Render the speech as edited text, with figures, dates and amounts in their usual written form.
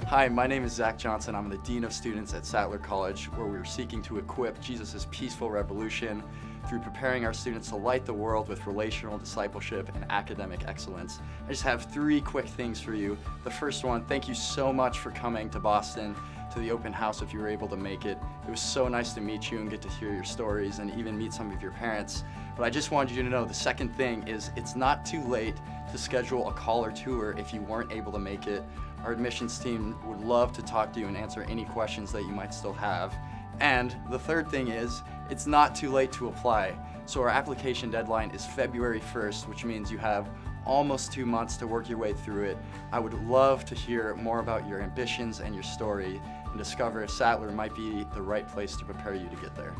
Hi, my name is Zach Johnson. I'm the Dean of Students at Sattler College, where we are seeking to equip Jesus' peaceful revolution through preparing our students to light the world with relational discipleship and academic excellence. I just have 3 quick things for you. The first one, thank you so much for coming to Boston to the open house if you were able to make it. It was so nice to meet you and get to hear your stories and even meet some of your parents. But I just wanted you to know the second thing is it's not too late to schedule a call or tour if you weren't able to make it. Our admissions team would love to talk to you and answer any questions that you might still have. And the third thing is, it's not too late to apply. So our application deadline is February 1st, which means you have almost 2 months to work your way through it. I would love to hear more about your ambitions and your story and discover if Sattler might be the right place to prepare you to get there.